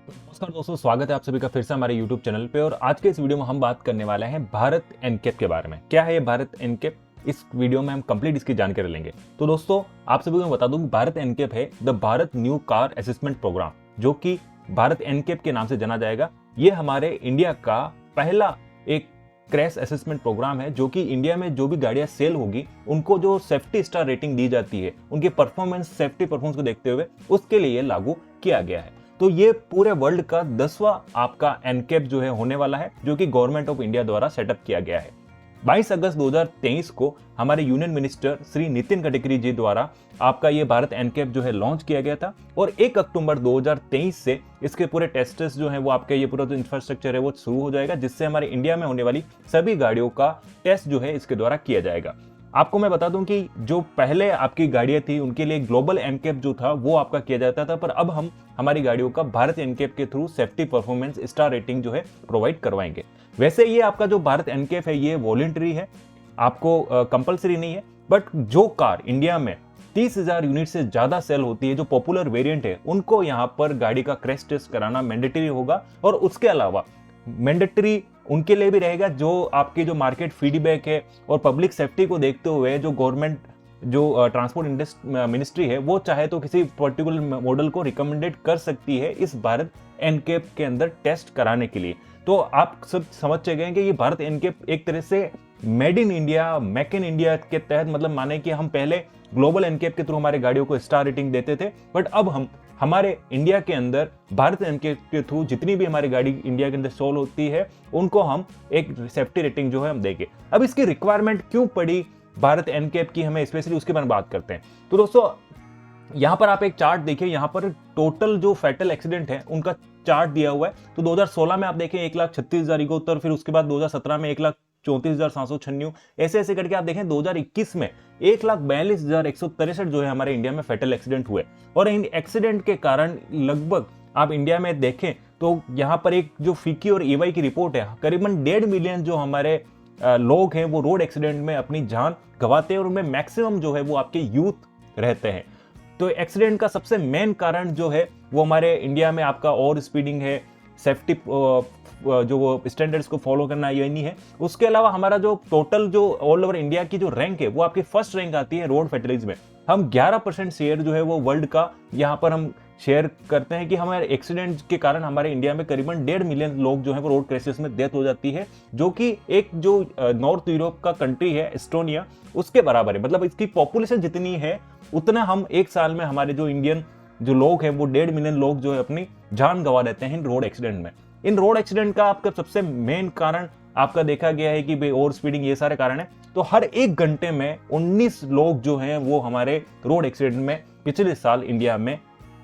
नमस्कार दोस्तों, स्वागत है आप सभी का फिर से हमारे YouTube चैनल पे। और आज के इस वीडियो में हम बात करने वाले हैं भारत एनकेप के बारे में। क्या है ये भारत एनकेप? इस वीडियो में हम कंप्लीट इसकी जानकारी लेंगे। तो दोस्तों, आप सभी को मैं बता दूं, भारत एनकेप है the Bharat new car assessment programme, जो कि भारत एनकेप के नाम से जाना जाएगा। ये हमारे इंडिया का पहला एक क्रैश असेसमेंट प्रोग्राम है, जो कि इंडिया में जो भी गाड़ियां सेल होगी उनको जो सेफ्टी स्टार रेटिंग दी जाती है, उनके परफॉर्मेंस, सेफ्टी परफॉर्मेंस को देखते हुए उसके लिए ये लागू किया गया है। तो ये पूरे वर्ल्ड का 10वां आपका एनकेप जो है होने वाला है, जो कि गवर्नमेंट ऑफ इंडिया द्वारा सेटअप किया गया है। 22 अगस्त 2023 को हमारे यूनियन मिनिस्टर श्री नितिन गडकरी जी द्वारा आपका ये भारत एनकेप जो है लॉन्च किया गया था। और 1 अक्टूबर 2023 से इसके पूरे टेस्ट्स जो है वो आपका ये पूरा जो इंफ्रास्ट्रक्चर है वो शुरू हो जाएगा, जिससे हमारे इंडिया में होने वाली सभी गाड़ियों का टेस्ट जो है इसके द्वारा किया जाएगा। आपको मैं बता दूं कि जो पहले आपकी गाड़ियां थी उनके लिए ग्लोबल एनकेप जो था वो आपका किया जाता था, पर अब हम हमारी गाड़ियों का भारत एनकेप के through safety performance star rating जो है प्रोवाइड करवाएंगे। वैसे ये आपका जो भारत एनकेप है ये वॉलंटरी है, आपको कंपलसरी नहीं है। बट जो कार इंडिया में 30,000 यूनिट से ज्यादा सेल होती है, जो पॉपुलर वेरिएंट है, उनको यहाँ पर गाड़ी का क्रैश टेस्ट कराना मैंडेटरी होगा। और उसके अलावा मैंडेटरी उनके लिए भी रहेगा जो आपकी जो मार्केट फीडबैक है और पब्लिक सेफ्टी को देखते हुए जो गवर्नमेंट जो ट्रांसपोर्ट मिनिस्ट्री है वो चाहे तो किसी पर्टिकुलर मॉडल को रिकमेंडेड कर सकती है इस भारत एनकेप के अंदर टेस्ट कराने के लिए। तो आप सब समझ गए कि ये भारत एनकेप एक तरह से made in India, make in India के तहत, मतलब माने कि हम पहले ग्लोबल एनकेप के थ्रू हमारे गाड़ियों को स्टार रेटिंग देते थे, बट अब हम हमारे इंडिया के अंदर भारत एनकेप के थ्रू जितनी भी हमारी गाड़ी इंडिया के अंदर सोल होती है उनको हम एक सेफ्टी रेटिंग जो है हम देंगे। अब इसकी रिक्वायरमेंट क्यों पड़ी भारत एनकेप की, हमें स्पेशली उसके बारे में बात करते हैं। तो दोस्तों, यहाँ पर आप एक चार्ट देखिए, यहाँ पर टोटल जो फैटल एक्सीडेंट है उनका चार्ट दिया हुआ है। तो 2016 में आप देखें 1,36,071, फिर उसके बाद 2017 में 1,34,796, ऐसे ऐसे करके आप देखें 2021 में 1,42,163 जो है हमारे इंडिया में फैटल एक्सीडेंट हुए। और इन एक्सीडेंट के कारण लगभग आप इंडिया में देखें तो यहाँ पर एक जो फिकी और ईवाई की रिपोर्ट है, करीबन 1.5 मिलियन जो हमारे लोग हैं वो रोड एक्सीडेंट में अपनी जान गंवाते हैं, और उनमें मैक्सिमम जो है वो आपके यूथ रहते हैं। तो एक्सीडेंट का सबसे मेन कारण जो है वो हमारे इंडिया में आपका ओवर स्पीडिंग है, सेफ्टी जो वो स्टैंडर्ड्स को फॉलो करना ये नहीं है। उसके अलावा हमारा जो टोटल जो ऑल ओवर इंडिया की जो रैंक है वो आपकी फर्स्ट रैंक आती है रोड फैटलिटीज में। हम 11% शेयर जो है वो वर्ल्ड का यहाँ पर हम शेयर करते हैं कि हमारे एक्सीडेंट के कारण हमारे इंडिया में करीबन 1.5 मिलियन लोग जो है वो रोड क्रैशेस में डेथ हो जाती है, जो कि एक जो नॉर्थ यूरोप का कंट्री है एस्टोनिया उसके बराबर है। मतलब इसकी पॉपुलेशन जितनी है उतना हम एक साल में हमारे जो इंडियन जो लोग हैं वो 1.5 मिलियन लोग जो है अपनी जान गंवा देते हैं इन रोड एक्सीडेंट में। इन रोड एक्सीडेंट का आपका सबसे मेन कारण आपका देखा गया है कि भाई ओवर स्पीडिंग, ये सारे कारण है। तो हर 1 घंटे में 19 लोग जो हैं वो हमारे रोड एक्सीडेंट में पिछले साल इंडिया में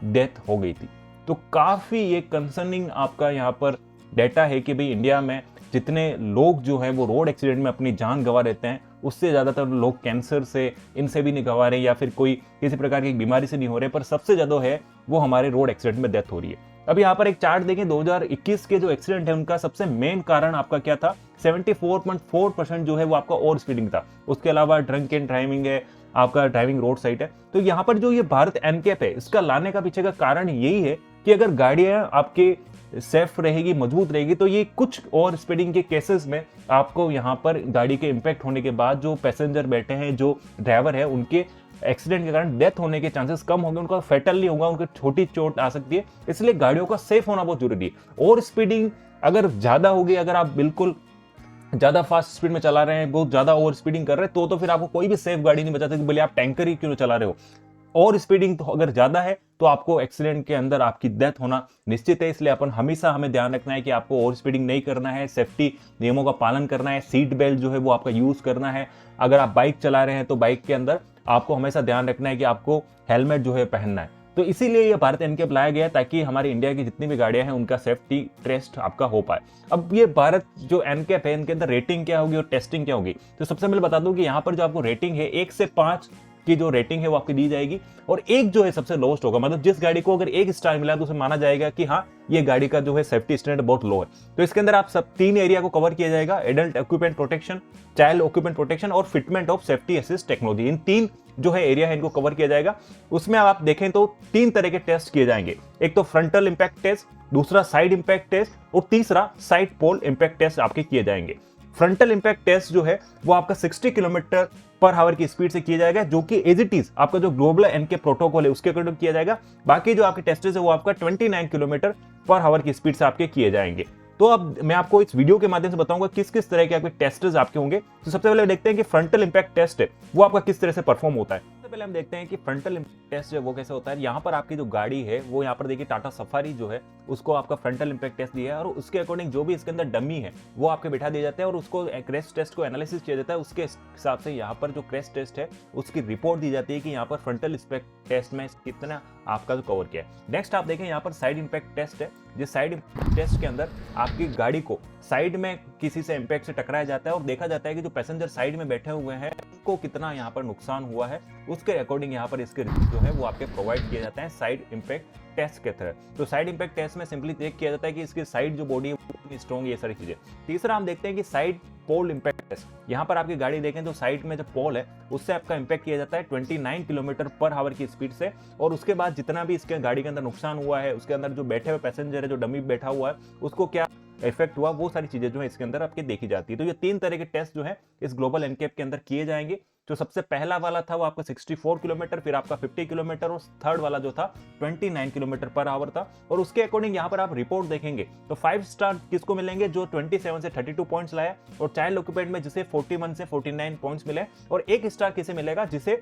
डेथ हो गई थी। तो काफी ये कंसर्निंग आपका यहाँ पर डेटा है कि भाई इंडिया में जितने लोग जो हैं वो रोड एक्सीडेंट में अपनी जान गंवा देते हैं, उससे ज्यादातर लोग कैंसर से इनसे भी नहीं गंवा रहे या फिर कोई किसी प्रकार की बीमारी से नहीं हो रहे, पर सबसे ज्यादा है वो हमारे रोड एक्सीडेंट में डेथ हो रही है। अब यहाँ पर एक चार्ट देखें, 2021 के जो एक्सीडेंट है उनका सबसे मेन कारण आपका क्या था, 74.4% जो है वो आपका ओवर स्पीडिंग था। उसके अलावा ड्रंक एंड ड्राइविंग है, आपका ड्राइविंग रोड साइड है। तो यहाँ पर जो ये भारत एनकेप है इसका लाने का पीछे का कारण यही है कि अगर गाड़ियां आपके सेफ रहेगी, मजबूत रहेगी, तो ये कुछ ओवर स्पीडिंग के केसेस में आपको यहाँ पर गाड़ी के इंपैक्ट होने के बाद जो पैसेंजर बैठे हैं, जो ड्राइवर है, उनके एक्सीडेंट के कारण डेथ होने के चांसेस कम होंगे, उनका फेटल नहीं होगा, उनको छोटी चोट आ सकती है। इसलिए गाड़ियों का सेफ होना बहुत जरूरी है। ओवर स्पीडिंग अगर ज्यादा होगी, अगर आप बिल्कुल ज्यादा फास्ट स्पीड में चला रहे हैं, बहुत ज्यादा ओवर स्पीडिंग कर रहे हैं, तो फिर आपको कोई भी सेफ गाड़ी नहीं बचा सकती, भले आप टैंकर ही क्यों चला रहे हो। और स्पीडिंग तो अगर ज्यादा है तो आपको एक्सीडेंट के अंदर आपकी डेथ होना निश्चित है। इसलिए हमें ध्यान रखना है कि आपको ओवर स्पीडिंग नहीं करना है, सेफ्टी नियमों का पालन करना है, सीट बेल्ट जो है वो आपका यूज करना है। अगर आप बाइक चला रहे हैं तो बाइक के अंदर आपको हमेशा ध्यान रखना है कि आपको हेलमेट जो है पहनना है। तो इसीलिए ये भारत एनकेप लाया गया है ताकि हमारी इंडिया की जितनी भी गाड़ियां हैं उनका सेफ्टी टेस्ट आपका हो पाए। अब ये भारत जो एनकेप है इनके अंदर रेटिंग क्या होगी और टेस्टिंग क्या होगी, तो सबसे पहले बता दूं कि यहाँ पर जो आपको रेटिंग है 1 से 5 की जो रेटिंग है वो आपकी दी जाएगी, और एक जो है सबसे लोएस्ट होगा, मतलब जिस गाड़ी को अगर 1 स्टार मिला तो उसे माना जाएगा कि हाँ ये गाड़ी का जो है सेफ्टी स्टैंडर्ड बहुत लो है। तो इसके अंदर आप सब 3 एरिया को कवर किया जाएगा, adult occupant protection, child occupant protection और fitment of safety assist technology. इन 3 जो है एरिया है इनको कवर किया जाएगा। उसमें आप देखें तो 3 तरह के टेस्ट किए जाएंगे, एक तो फ्रंटल इंपैक्ट टेस्ट, दूसरा साइड इंपैक्ट टेस्ट और तीसरा साइड पोल इंपैक्ट टेस्ट आपके किए जाएंगे। फ्रंटल इंपैक्ट टेस्ट जो है वो आपका 60 किलोमीटर पर आवर की स्पीड से किया जाएगा, जो कि एज इट इज आपका जो ग्लोबल एनकेप प्रोटोकॉल है उसके अकॉर्डिंग किया जाएगा। बाकी जो आपके टेस्ट है वो आपका 29 किलोमीटर पर आवर की स्पीड से आपके किए जाएंगे। तो अब मैं आपको इस वीडियो के माध्यम से बताऊंगा किस किस तरह के आपके टेस्ट्स आपके होंगे। तो सबसे पहले देखते हैं कि फ्रंटल इंपैक्ट टेस्ट है वो आपका किस तरह से परफॉर्म होता है। सबसे पहले हम देखते हैं कि फ्रंटल इंपैक्ट टेस्ट जो वो कैसे होता है। यहाँ पर आपकी जो गाड़ी है वो यहाँ पर देखिए टाटा सफारी जो है उसको आपका फ्रंटल इंपैक्ट टेस्ट दिया है, और उसके अकॉर्डिंग जो भी इसके अंदर डमी है वो आपके बिठा दिए जाते हैं और उसको क्रैश टेस्ट को एनालिसिस किया जाता है। उसके हिसाब से यहाँ पर जो क्रैश टेस्ट है उसकी रिपोर्ट दी जाती है कि यहाँ पर फ्रंटल इंपैक्ट टेस्ट में कितना आपका जो कवर किया है। नेक्स्ट आप देखें यहाँ पर साइड इंपैक्ट टेस्ट है। जिस साइड इंपैक्ट टेस्ट के अंदर आपकी गाड़ी को साइड में किसी से इंपैक्ट से टकराया जाता है और देखा जाता है कि जो पैसेंजर साइड में बैठे हुए हैं उनको कितना यहाँ पर नुकसान हुआ है, उसके अकॉर्डिंग यहाँ पर इसके जो है वो आपके प्रोवाइड किए जाते हैं साइड इंपैक्ट टेस्ट के तरह। तो साइड इंपैक्ट टेस्ट में सिंपली चेक किया जाता है कि इसकी साइड जो बॉडी है वो स्ट्रॉन्ग, ये सारी चीजें। तीसरा हम देखते हैं कि साइड पोल इंपैक्ट टेस्ट। यहाँ पर आपकी गाड़ी देखें तो साइड में जो पोल है उससे आपका इंपैक्ट किया जाता है 29 किलोमीटर पर आवर की स्पीड से, और उसके बाद जितना भी इसके गाड़ी के अंदर नुकसान हुआ है, उसके अंदर जो बैठे हुए पैसेंजर है, जो डमी बैठा हुआ है, उसको क्या इफेक्ट हुआ, वो सारी चीजें जो है इसके अंदर आपके देखी जाती है। तो ये 3 तरह के टेस्ट जो है इस ग्लोबल एनकेप के अंदर किए जाएंगे। जो सबसे पहला वाला था वो आपका 64 किलोमीटर, फिर आपका 50 किलोमीटर, और थर्ड वाला जो था 29 किलोमीटर पर आवर था। और उसके अकॉर्डिंग यहाँ पर आप रिपोर्ट देखेंगे तो 5 स्टार किसको मिलेंगे, जो 27 से 32 पॉइंट्स लाया, और चाइल्ड ऑक्यूपेंट में जिसे 41 से 49 पॉइंट्स मिले, और 1 स्टार किसे मिलेगा जिसे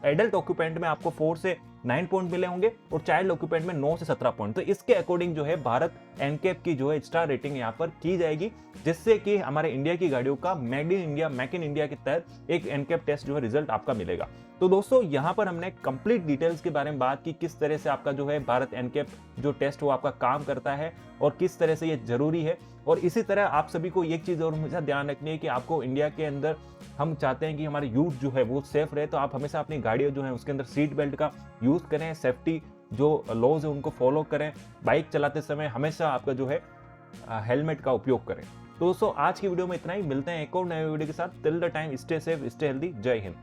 एडल्ट ऑक्यूपेंट में आपको 4 से 9 पॉइंट मिले होंगे और चाइल्ड ऑक्यूपेंट में 9 से 17 पॉइंट। तो इसके अकॉर्डिंग जो है भारत एनकेप की जो है स्टार रेटिंग यहाँ पर की जाएगी, जिससे कि हमारे इंडिया की गाड़ियों का made in India, make in India के तहत एक एनकेप टेस्ट जो है रिजल्ट आपका मिलेगा। तो दोस्तों यहाँ पर हमने कंप्लीट डिटेल्स के बारे में बात की, किस तरह से आपका जो है भारत एनकेप जो टेस्ट वो आपका काम करता है और किस तरह से ये जरूरी है। और इसी तरह आप सभी को एक चीज और हमेशा ध्यान रखनी है कि आपको इंडिया के अंदर हम चाहते हैं कि हमारे यूथ जो है वो सेफ रहे, तो आप हमेशा अपनी गाड़ियां जो है उसके अंदर सीट बेल्ट का यूज करें, सेफ्टी जो लॉज है उनको फॉलो करें, बाइक चलाते समय हमेशा आपका जो है हेलमेट का उपयोग करें। तो दोस्तों आज की वीडियो में इतना ही, मिलते हैं एक और नए वीडियो के साथ। Till the time stay safe, stay healthy, जय हिंद।